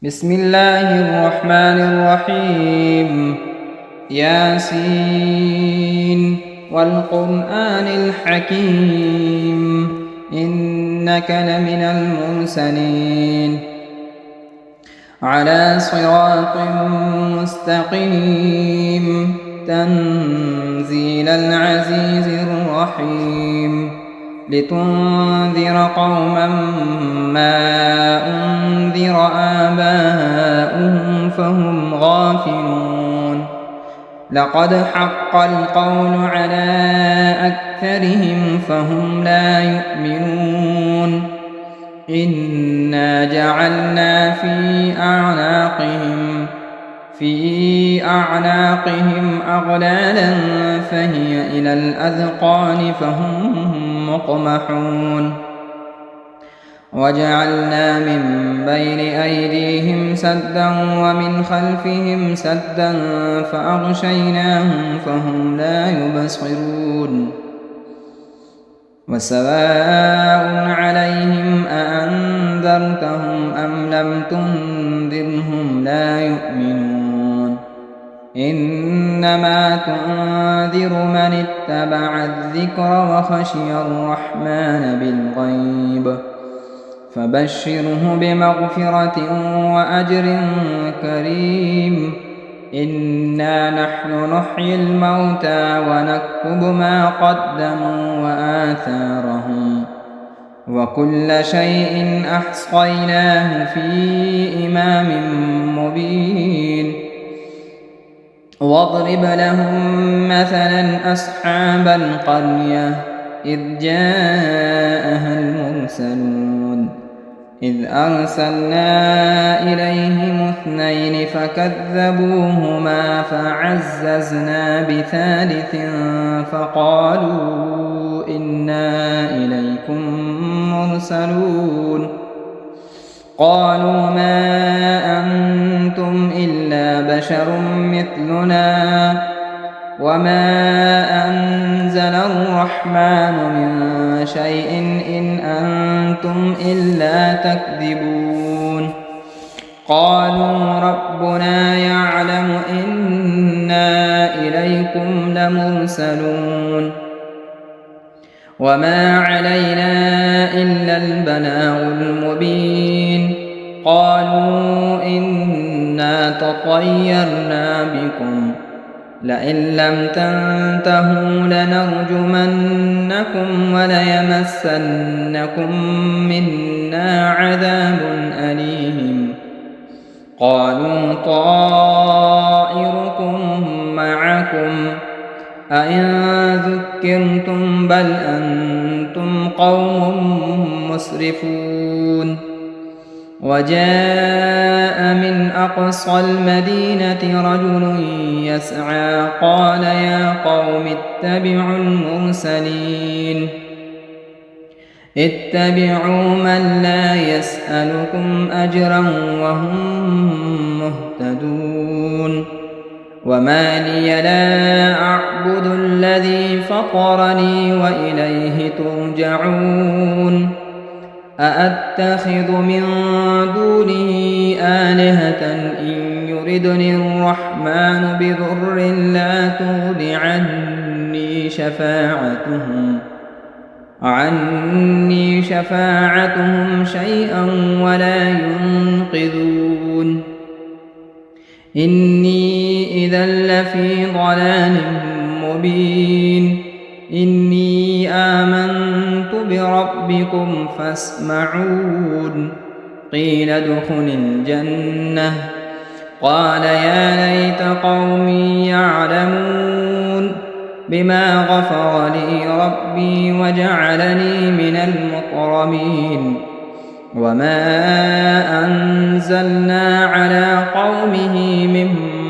بسم الله الرحمن الرحيم. ياسين والقرآن الحكيم إنك لمن المرسلين على صراط مستقيم تنزيل العزيز الرحيم لتنذر قوما ما أنذر آباؤهم فهم غافلون لقد حق القول على أكثرهم فهم لا يؤمنون إنا جعلنا في أعناقهم أغلالا فهي إلى الأذقان فهم مقمحون وجعلنا من بين أيديهم سدا ومن خلفهم سدا فأغشيناهم فهم لا يبصرون وسواء عليهم أأنذرتهم أم لم تنذرهم لا يؤمنون إنما تنذر من اتبع الذكر وخشي الرحمن بالغيب فبشره بمغفرة وأجر كريم إنا نحن نحيي الموتى ونكتب ما قدموا وآثارهم وكل شيء أحصيناه في إمام مبين واضرب لهم مثلا أصحاب القرية إذ جاءها المرسلون إذ أرسلنا إليهم اثنين فكذبوهما فعززنا بثالث فقالوا إنا إليكم مرسلون قالوا ما أنتم إلا بشر مثلنا وما أنزل الرحمن من شيء إن أنتم إلا تكذبون قالوا ربنا يعلم إنا إليكم لمرسلون وما علينا إلا البلاغ المبين قالوا إنا تطيرنا بكم لئن لم تنتهوا لنرجمنكم وليمسنكم منا عذاب أليم قالوا طائركم معكم أئن ذكرتم بل أنتم قوم مسرفون وجاء من أقصى المدينة رجل يسعى قال يا قوم اتبعوا المرسلين اتبعوا من لا يسألكم أجرا وهم مهتدون وما لي لا أعبد الذي فطرني وإليه ترجعون أأتخذ من دونه آلهة إن يردني الرحمن بضر لا تغن عني شفاعتهم شيئا ولا ينقذون إني إذا لفي ضلال مبين إني آمنت بربكم فاسمعون قيل ادخل الجنة قال يا ليت قومي يعلمون بما غفر لي ربي وجعلني من المكرمين وما أنزلنا على قومه من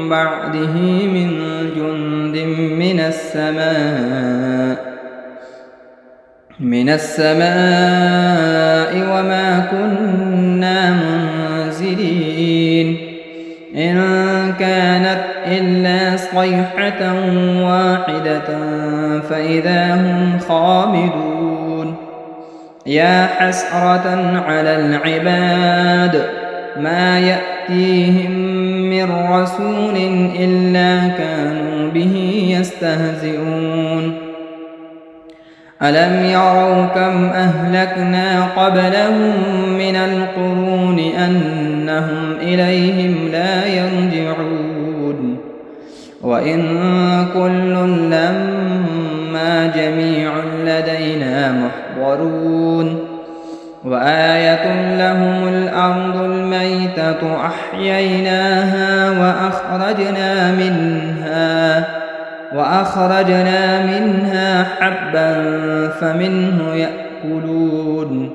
بعده من جند من السماء وما كنا منزلين إن كانت إلا صيحة واحدة فإذا هم خامدون يا حسرة على العباد ما يأتيهم من رسول إلا كانوا به يستهزئون ألم يروا كم أهلكنا قبلهم من القرون أنهم إليهم لا يرجعون وإن كل لما جميع لدينا محضرون وآية لهم الأرض الميتة أحييناها وأخرجنا منها حبا فمنه يأكلون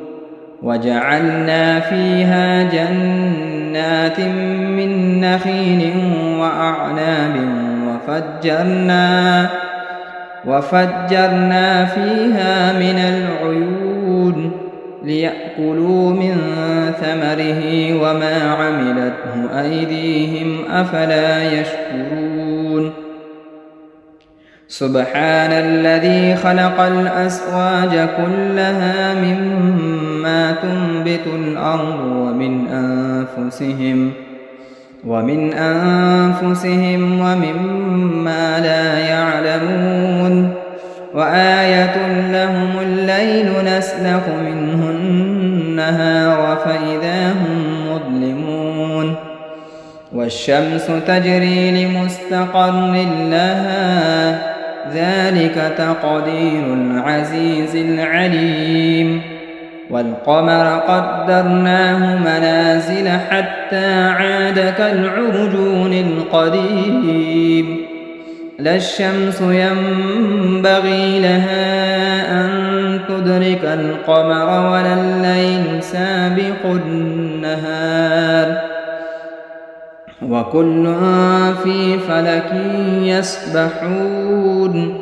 وجعلنا فيها جنات من نخيل وأعناب وفجرنا فيها من العيون ليأكلوا من ثمره وما عملته أيديهم أفلا يشكرون سبحان الذي خلق الأزواج كلها مما تنبت الأرض ومن أنفسهم ومما لا يعلمون وآية لهم الليل نسلخ منه النهار فإذا هم مظلمون والشمس تجري لمستقر لها ذلك تقدير العزيز العليم والقمر قدرناه منازل حتى عاد كالعرجون القديم لا الشمس ينبغي لها أن تدرك القمر ولا الليل سابق النهار وكل في فلك يسبحون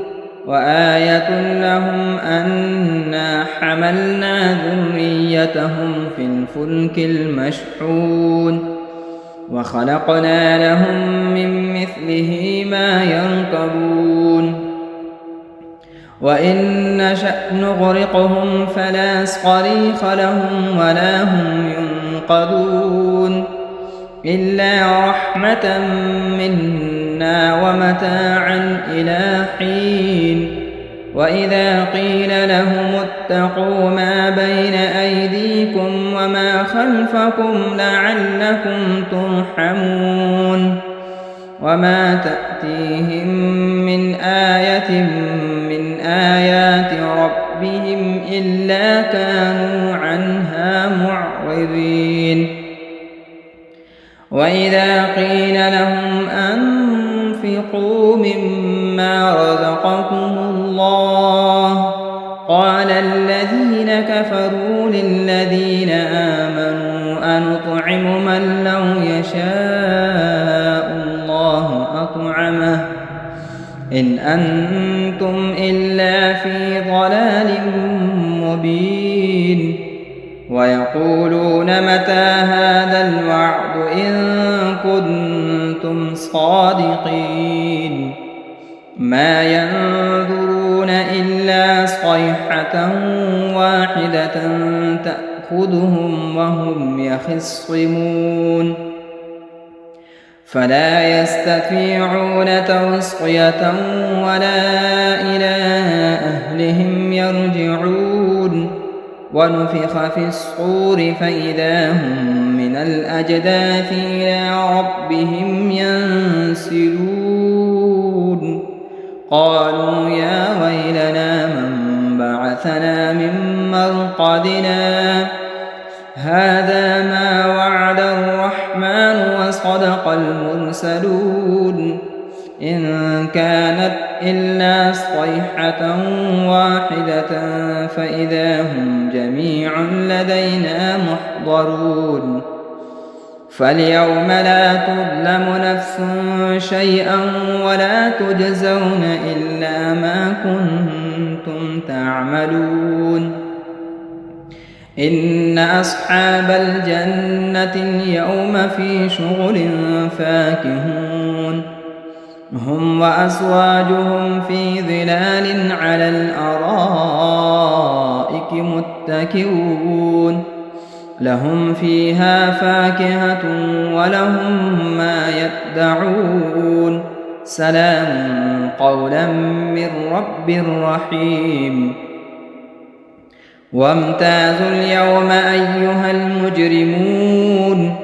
وآية لهم أنا حملنا ذريتهم في الفلك المشحون وخلقنا لهم من مثله ما يركبون وإن نشأ نغرقهم فلا صريخ لهم ولا هم ينقذون إلا رحمة منا ومتاعا إلى حين وإذا قيل لهم اتقوا ما بين أيديكم وما خلفكم لعلكم ترحمون وما تأتيهم من آية من آيات ربهم إلا كانوا عنها معرضين وإذا قيل لهم أنفقوا مما رزقكم الله قال الذين كفروا للذين آمنوا أنطعم من لو يشاء الله أطعمه إن أنتم إلا في ضلال مبين ويقولون متى هذا الوعد إن كنتم صادقين ما ينظرون إلا صيحة واحدة تأخذهم وهم يخصمون فلا يستطيعون توصية ولا إلى أهلهم يرجعون ونفخ في الصور فإذا هم من الأجداث إلى ربهم ينسلون قالوا يا ويلنا من بعثنا من مرقدنا هذا ما وعد الرحمن وصدق المرسلون إن كانت إلا صيحة واحدة فإذا هم جميع لدينا محضرون فاليوم لا تظلم نفس شيئا ولا تجزون إلا ما كنتم تعملون إن أصحاب الجنة اليوم في شغل فاكهون هم وأزواجهم في ظلال على الأرائك متكئون لهم فيها فاكهة ولهم ما يدعون سلام قولا من رب رحيم وامتازوا اليوم أيها المجرمون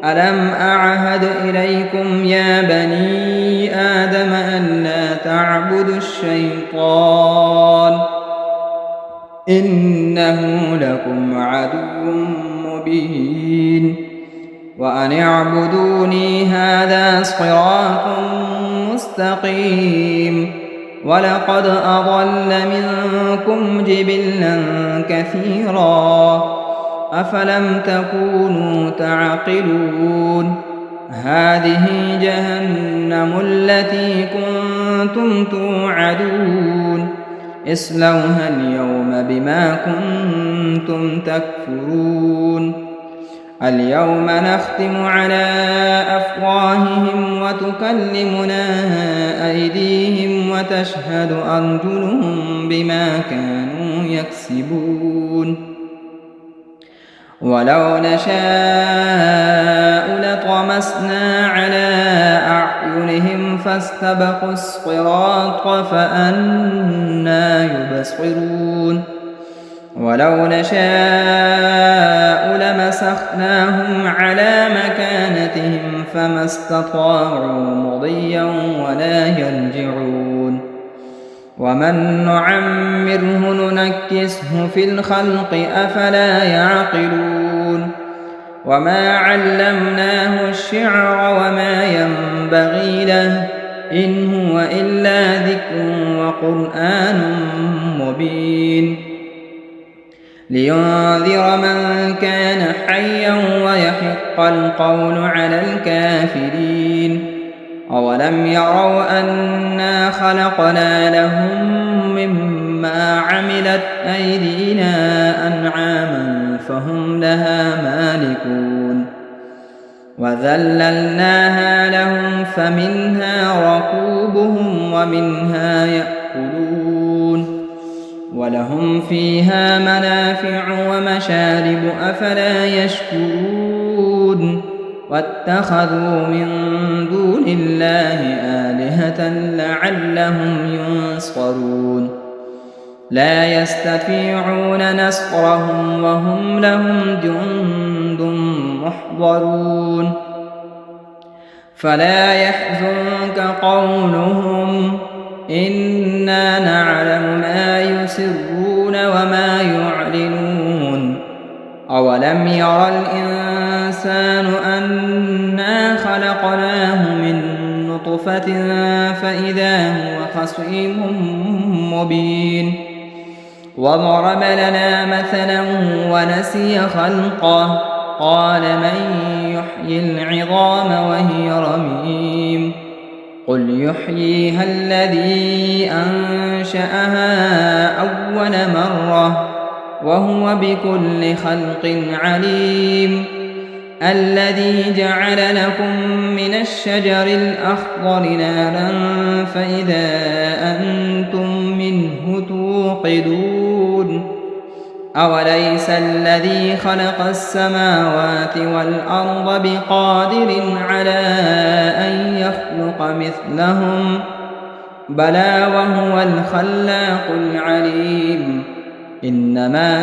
ألم أعهد إليكم يا بني آدم أن لا تعبدوا الشيطان إنه لكم عدو مبين وأن اعبدوني هذا صراط مستقيم ولقد أضل منكم جبلا كثيرا أفلم تكونوا تعقلون هذه جهنم التي كنتم توعدون اصلوها اليوم بما كنتم تكفرون اليوم نختم على أفواههم وتكلمنا أيديهم وتشهد أرجلهم بما كانوا يكسبون ولو نشاء لطمسنا على أعينهم فاستبقوا الصراط فأنى يبصرون ولو نشاء لمسخناهم على مكانتهم فما استطاعوا مضيا ولا يرجعون ومن نعمره ننكسه في الخلق أفلا يعقلون وما علمناه الشعر وما ينبغي له إن هو إلا ذكر وقرآن مبين لينذر من كان حيا ويحق القول على الكافرين أولم يروا أنا خلقنا لهم مما عملت أيدينا أنعاما فهم لها مالكون وذللناها لهم فمنها ركوبهم ومنها يأكلون ولهم فيها منافع ومشارب أفلا يشكرون واتخذوا من دون الله آلهة لعلهم ينصرون لا يستطيعون نصرهم وهم لهم جند محضرون فلا يحزنك قولهم إنا نعلم ما يسرون وما يعلنون أولم ير الإنسان أنا خلقناه من نطفة فإذا هو خصيم مبين وضرب لنا مثلا ونسي خلقه قال من يحيي العظام وهي رميم قل يحييها الذي أنشأها أول مرة وهو بكل خلق عليم الذي جعل لكم من الشجر الأخضر نارا فإذا أنتم منه توقدون أوليس الذي خلق السماوات والأرض بقادر على أن يخلق مثلهم بلى وهو الخلاق العليم إنما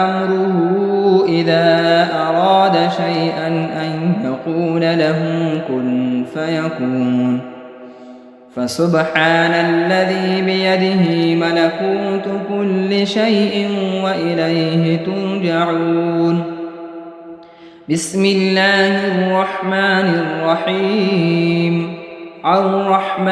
أمره إذا أراد شيئا أن يقول له كن فيكون فسبحان الذي بيده ملكوت كل شيء وإليه ترجعون بسم الله الرحمن الرحيم الرحمن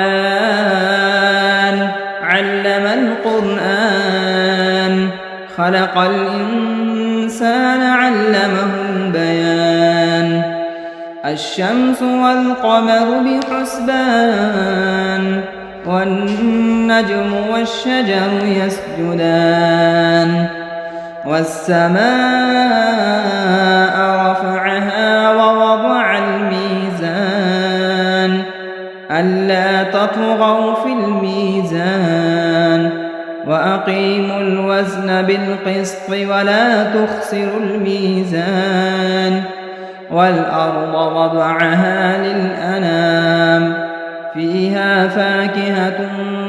علم القرآن خلق الإنسان علمه البيان الشمس والقمر بحسبان والنجم والشجر يسجدان والسماء رفعها ووضع الميزان ألا تطغوا في الميزان وأقيموا الوزن بالقسط ولا تخسروا الميزان والأرض وضعها للأنام فيها فاكهة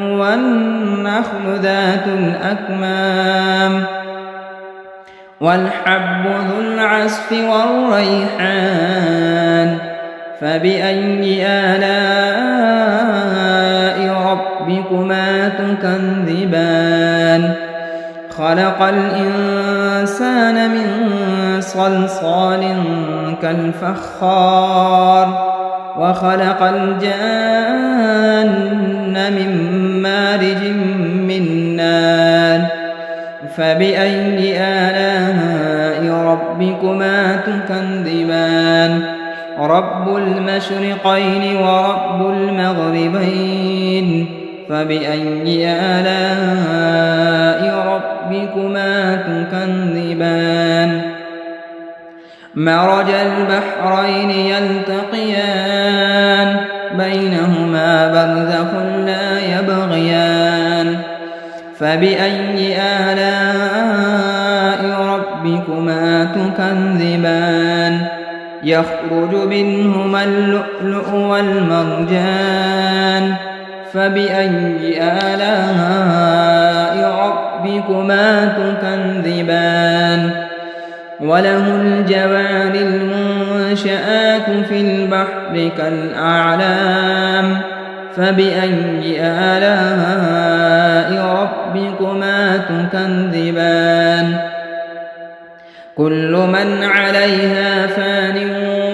والنخل ذات الأكمام والحب ذو العصف والريحان فبأي آلاء ربكما تكذبان خلق الإنسان من صلصال كالفخار وخلق الجان من مارج من نار فبأي آلاء ربكما تكذبان رب المشرقين ورب المغربين فبأي آلاء ربكما تكذبان مرج البحرين يلتقيان بينهما برزخ لا يبغيان فبأي آلاء ربكما تكذبان يخرج منهما اللؤلؤ والمرجان فبأي آلاء ربكما تكذبان وله الجوار المنشآت في البحر كالأعلام فبأي آلاء ربكما تكذبان كل من عليها فان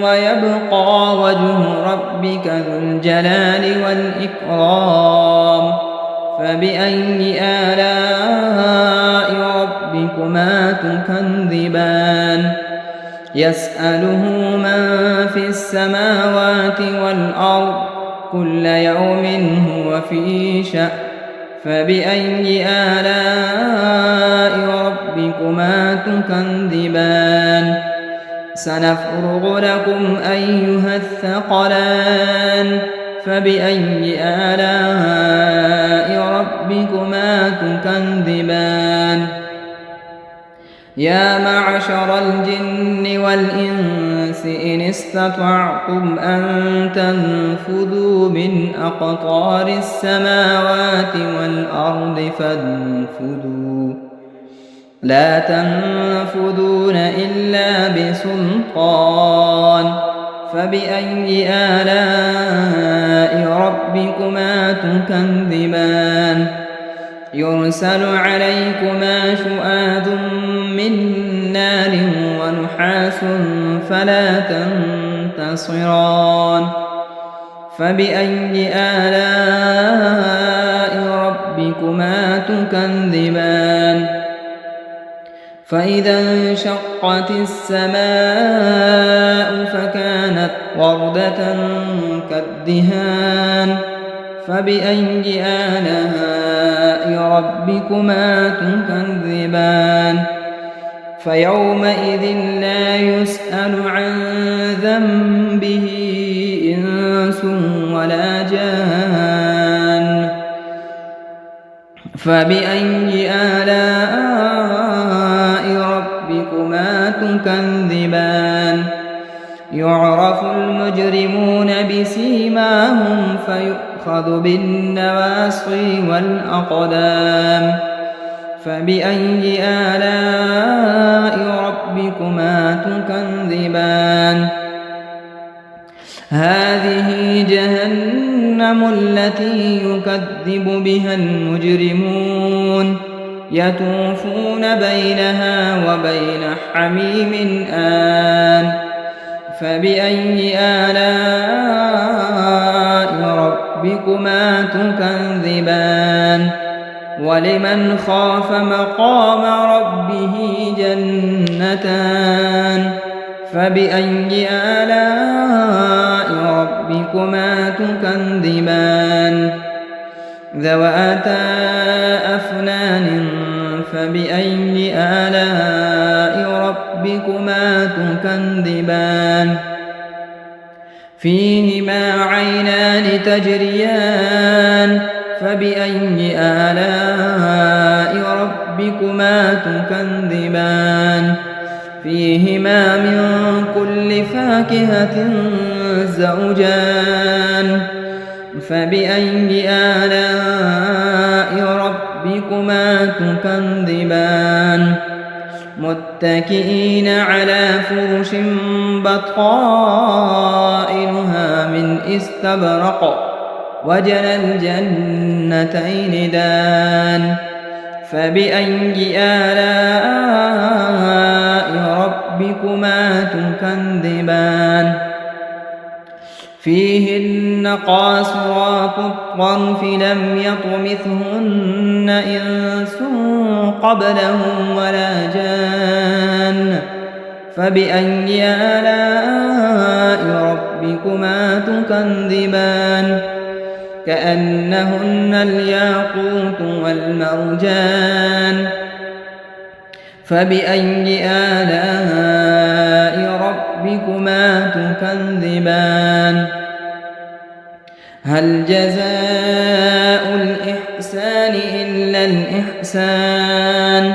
ويبقى وجه ربك ذو الجلال والإكرام فبأي آلاء ربكما تكذبان يسأله من في السماوات والأرض كل يوم هو في شأن فبأي آلاء ربكما تكذبان سنفرغ لكم أيها الثقلان فبأي آلاء ربكما تكذبان يا معشر الجن والإنس إن استطعتم أن تنفذوا من أقطار السماوات والأرض فانفذوا لا تنفذون إلا بسلطان فبأي آلاء ربكما تكذبان يرسل عليكما شؤاد من نار ونحاس فلا تنتصران فبأي آلاء ربكما تكذبان فإذا انشقت السماء فكانت وردة كالدهان فبأي آلاء ربكما تكذبان فيومئذ لا يسأل عن ذنبه إنس ولا جان فبأي آلاء ربكما تكذبان يعرف المجرمون بسيماهم فيؤخذ بالنواصي والأقدام فبأي آلاء ربكما تكذبان هذه جهنم التي يكذب بها المجرمون يطوفون بينها وبين حميم آن فبأي آلاء ربكما تكذبان ولمن خاف مقام ربه جنتان فبأي آلاء ربكما تكذبان ذواتا أفنان فبأي آلاء ربكما تكذبان فيهما عينان تجريان فبأي آلاء ربكما تكذبان فيهما من كل فاكهة زوجان فبأي آلاء ربكما تكذبان متكئين على فرش بطائنها من استبرق وجنى الجنتين دان فبأي آلاء ربكما تكذبان فيهن قاصرات الطرف لم يطمثهن إنس قبلهم ولا جان فبأي آلاء ربكما تكذبان كأنهن الياقوت والمرجان فبأي آلاء ربكما تكذبان هل جزاء الإحسان إلا الإحسان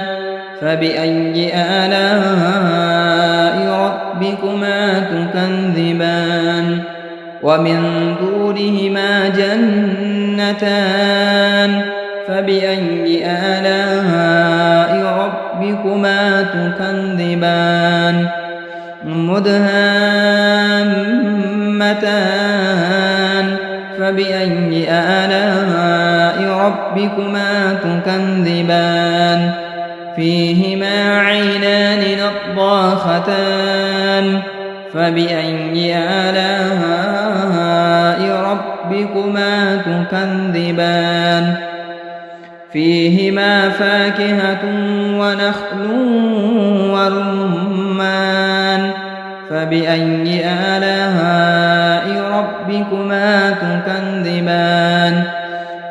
فبأي آلاء ربكما تكذبان ومن دونهما جنتان فبأي آلاء ربكما تكذبان مدهامتان فبأي آلاء ربكما تكذبان فيهما عينان نضاختان فبأي آلاء ربكما تكذبان فيهما فاكهة ونخل ورمان فبأي آلاء ربكما تكذبان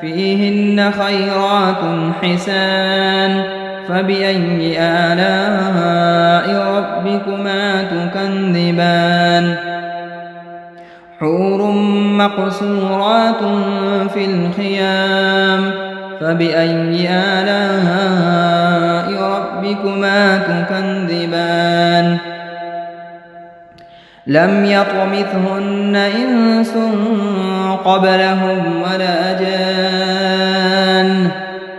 فيهن خيرات حسان فبأي آلاء ربكما تكذبان حور مقصورات في الخيام فبأي آلاء ربكما تكذبان لم يطمثهن إنس قبلهم ولا جان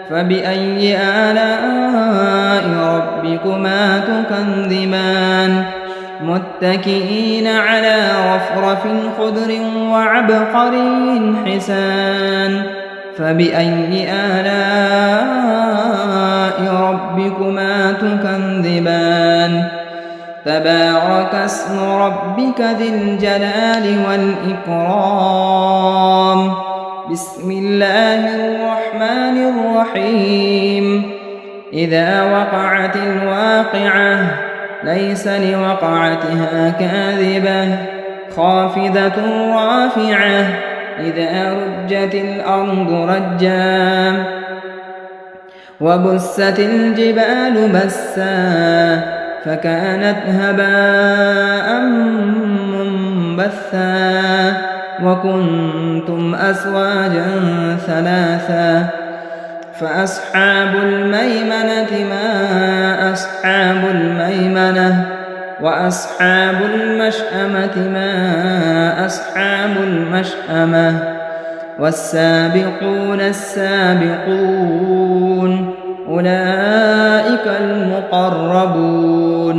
فبأي آلاء ربكما تكذبان متكئين على رفرف خضر وعبقري حسان فبأي آلاء ربكما تكذبان تبارك اسم ربك ذي الجلال والإكرام بسم الله الرحمن الرحيم إذا وقعت الواقعة ليس لوقعتها كاذبة خافضة رافعة إذا رجت الأرض رجا وبست الجبال بسا فكانت هباء منبثا وكنتم أزواجا ثلاثا فأصحاب الميمنة ما أصحاب الميمنة وأصحاب المشأمة ما أصحاب المشأمة والسابقون السابقون أولئك المقربون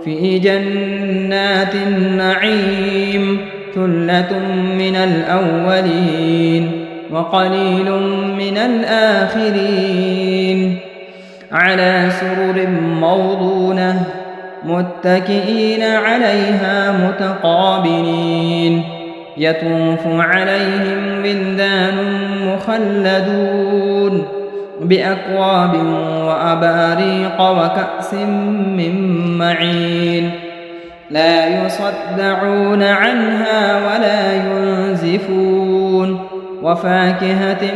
في جنات النعيم ثلة من الأولين وقليل من الآخرين على سرر موضونة متكئين عليها متقابلين يطوف عليهم ولدان مخلدون بأكواب وأباريق وكأس من معين لا يصدعون عنها ولا ينزفون وفاكهة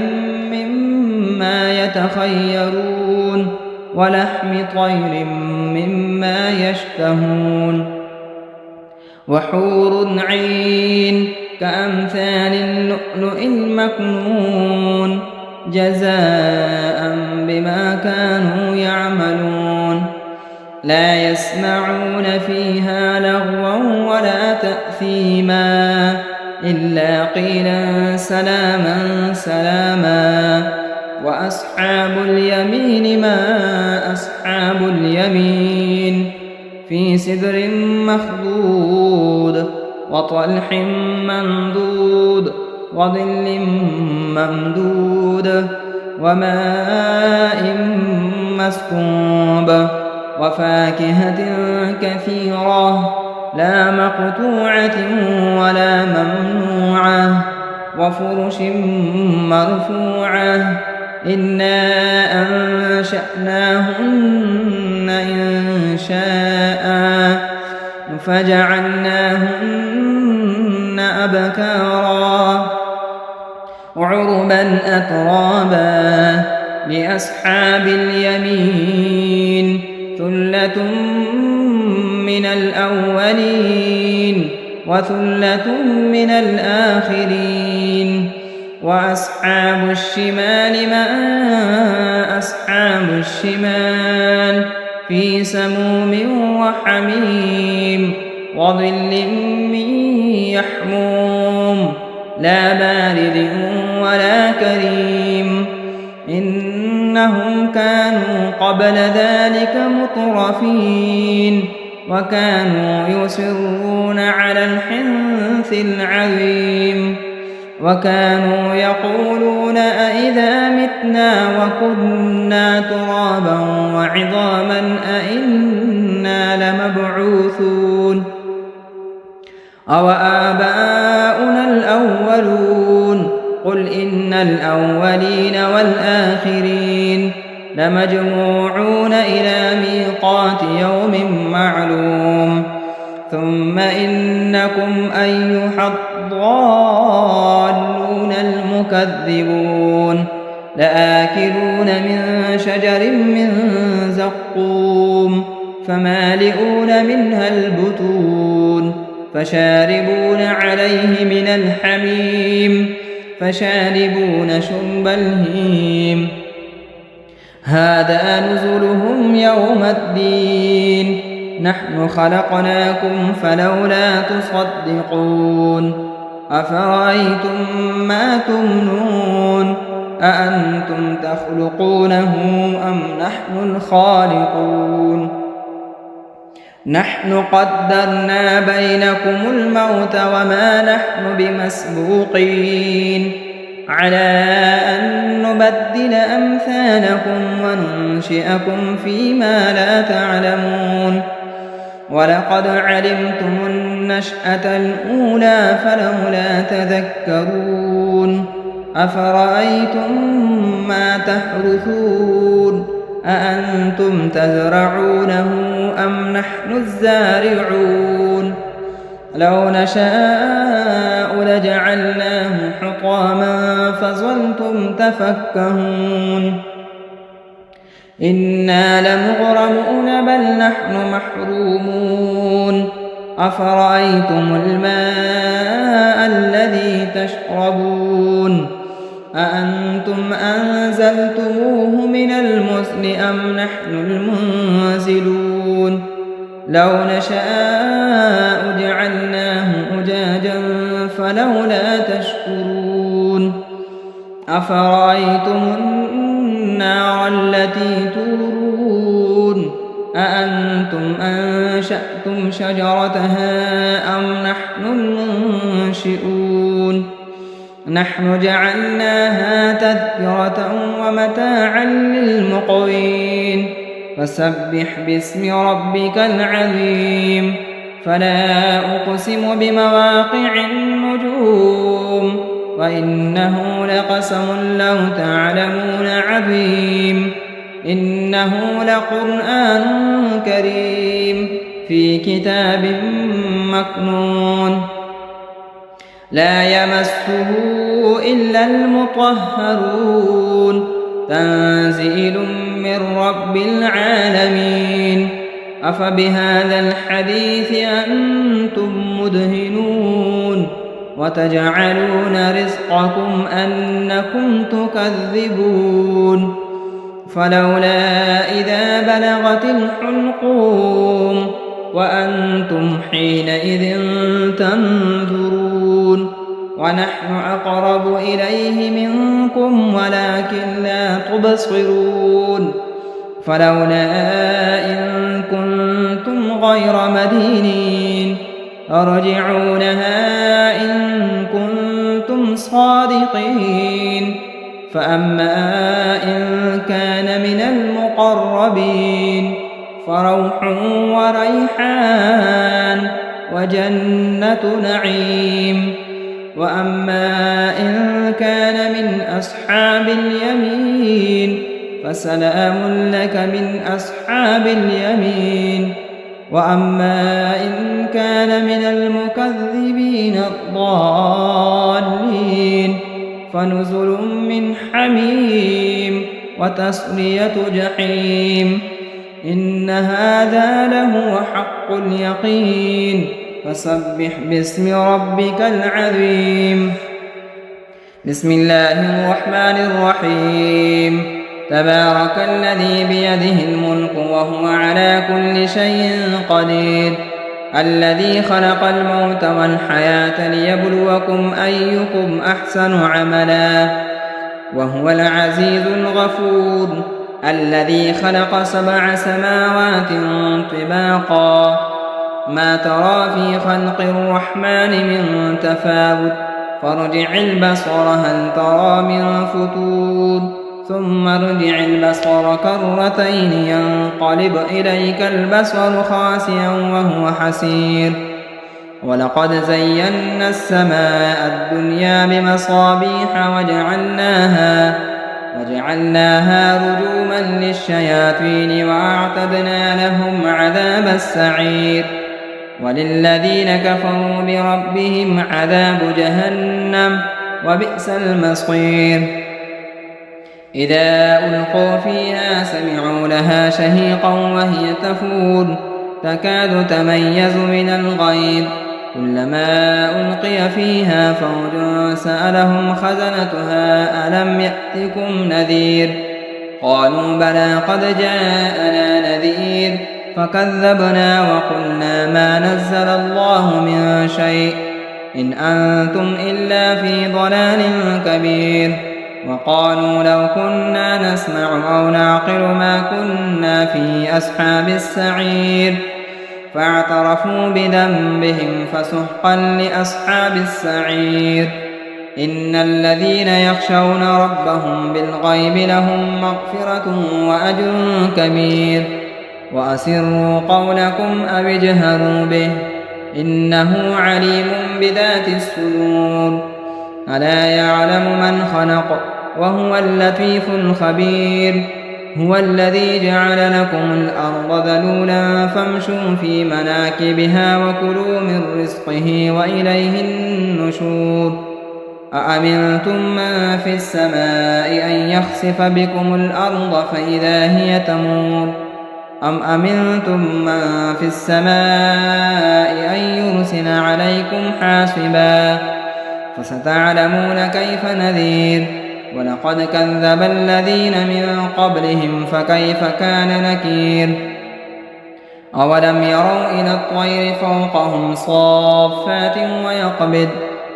مما يتخيرون ولحم طير مما يشتهون وحور عين كأمثال اللؤلؤ المكنون جزاء بما كانوا يعملون لا يسمعون فيها لغوا ولا تأثيما إلا قيلا سلاما سلاما. وأصحاب اليمين ما أصحاب اليمين في سدر مخضود وطلح منضود وظل ممدود وماء مسكوب وفاكهة كثيرة لا مقطوعة ولا ممنوعة وفرش مرفوعة إنا أنشأناهن إنشاء فجعلناهن أبكارا عربا أترابا لأصحاب اليمين ثلة من الأولين وثلة من الآخرين. وأصحاب الشمال ما أصحاب الشمال في سموم وحميم وظل من يحموم لا بارد ولا كريم إنهم كانوا قبل ذلك مترفين وكانوا يصرون على الحنث العظيم وكانوا يقولون أئذا متنا وكنا ترابا وعظاما أئنا لمبعوثون أو آباؤنا الأولون قل إن الأولين والآخرين لمجموعون إلى ميقات يوم معلوم ثم إنكم أيها الضالون المكذبون لآكلون من شجر من زقوم فمالئون منها البطون فشاربون عليه من الحميم فشاربون شرب الهيم هذا نزلهم يوم الدين نحن خلقناكم فلولا تصدقون أفرأيتم ما تمنون أأنتم تخلقونه أم نحن الخالقون نحن قدرنا بينكم الموت وما نحن بمسبوقين على أن نبدل أمثالكم وننشئكم فيما لا تعلمون ولقد علمتم النشأة الأولى فلولا تذكرون أفرأيتم ما تحرثون أأنتم تزرعونه أم نحن الزارعون لو نشاء لجعلناه حطاما فظلتم تفكهون إنا لمغرمون بل نحن محرومون أفرأيتم الماء الذي تشربون أأنتم أنزلتموه من المزن أم نحن المنزلون لو نشاء جعلناه أجاجا فلولا تشكرون أفرأيتم النار التي تورون أأنتم أنشأتم شجرتها أم نحن المنشئون نحن جعلناها تذكرة ومتاعا للمقوين فسبح باسم ربك العظيم فلا أقسم بمواقع النجوم وإنه لقسم لو تعلمون عظيم إنه لقرآن كريم في كتاب مكنون لا يمسه إلا المطهرون تنزيل من رب العالمين أفبهذا الحديث أنتم مدهنون وتجعلون رزقكم أنكم تكذبون فلولا إذا بلغت الحلقوم وأنتم حينئذ تنظرون ونحن أقرب إليه منكم ولكن لا تبصرون فلولا إن كنتم غير مدينين ارجعونها إن كنتم صادقين فأما إن كان من المقربين فروح وريحان وجنة نعيم وأما إن كان من أصحاب اليمين فسلام لك من أصحاب اليمين وأما إن كان من المكذبين الضالين فنزل من حميم وتصلية جحيم إن هذا لهو حق اليقين فسبح باسم ربك العظيم بسم الله الرحمن الرحيم تبارك الذي بيده الملك وهو على كل شيء قدير الذي خلق الموت والحياة ليبلوكم أيكم أحسن عملا وهو العزيز الغفور الذي خلق 7 سماوات طباقا ما ترى في خلق الرحمن من تفاوت فارجع البصر هل ترى من فتور ثم ارجع البصر كرتين ينقلب إليك البصر خاسئا وهو حسير ولقد زينا السماء الدنيا بمصابيح وجعلناها رجوما للشياطين وأعتدنا لهم عذاب السعير وللذين كفروا بربهم عذاب جهنم وبئس المصير إذا ألقوا فيها سمعوا لها شهيقا وهي تفور تكاد تميز من الغيظ كلما ألقي فيها فوج سألهم خزنتها ألم يأتكم نذير قالوا بلى قد جاءنا نذير فكذبنا وقلنا ما نزل الله من شيء إن أنتم إلا في ضلال كبير وقالوا لو كنا نسمع أو نعقل ما كنا في أصحاب السعير فاعترفوا بذنبهم فسحقا لأصحاب السعير إن الذين يخشون ربهم بالغيب لهم مغفرة وأجر كبير وأسروا قولكم أو اجهروا به إنه عليم بذات الصدور ألا يعلم من خلق وهو اللطيف الخبير هو الذي جعل لكم الأرض ذلولا فامشوا في مناكبها وكلوا من رزقه وإليه النشور أأمنتم من في السماء أن يخسف بكم الأرض فإذا هي تمور أم أمنتم من في السماء أن يرسل عليكم حاصبا فستعلمون كيف نذير ولقد كذب الذين من قبلهم فكيف كان نكير أولم يروا إلى الطير فوقهم صافات ويقبض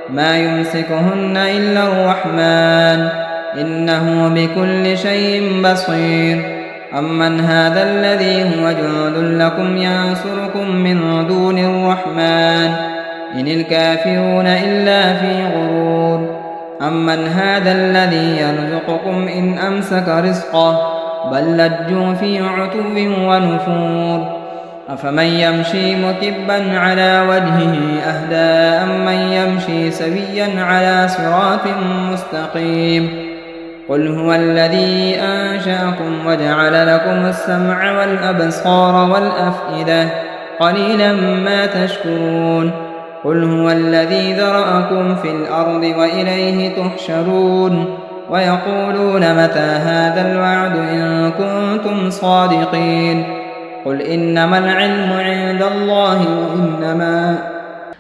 ما يمسكهن إلا الرحمن إنه بكل شيء بصير أمن هذا الذي هو جند لكم ينصركم من دون الرحمن إن الكافرون إلا في غرور أمن هذا الذي يرزقكم إن أمسك رزقه بل لجوا في عتو ونفور أفمن يمشي مكبا على وجهه أهدى أمن يمشي سويا على صراط مستقيم قل هو الذي أنشأكم وجعل لكم السمع والأبصار والأفئدة قليلا ما تشكرون قل هو الذي ذرأكم في الأرض وإليه تحشرون ويقولون متى هذا الوعد إن كنتم صادقين قل إنما العلم عند الله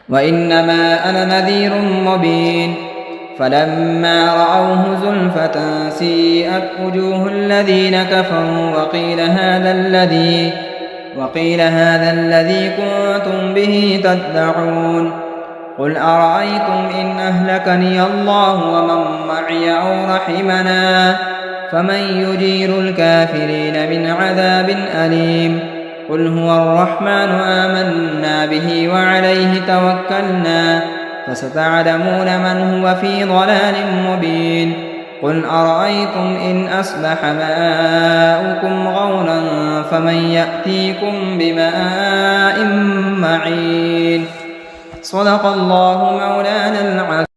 وإنما أنا نذير مبين فلما رأوه زلفة سيئت وجوه الذين كفروا وقيل هذا الذي كنتم به تدعون قل أرأيتم إن أهلكني الله ومن معي أو رحمنا فمن يجير الكافرين من عذاب أليم قل هو الرحمن آمنا به وعليه توكلنا فستعلمون من هو في ضلال مبين قل أرأيتم إن أصبح ماؤكم غورا فمن يأتيكم بماء معين صدق الله مولانا العظيم.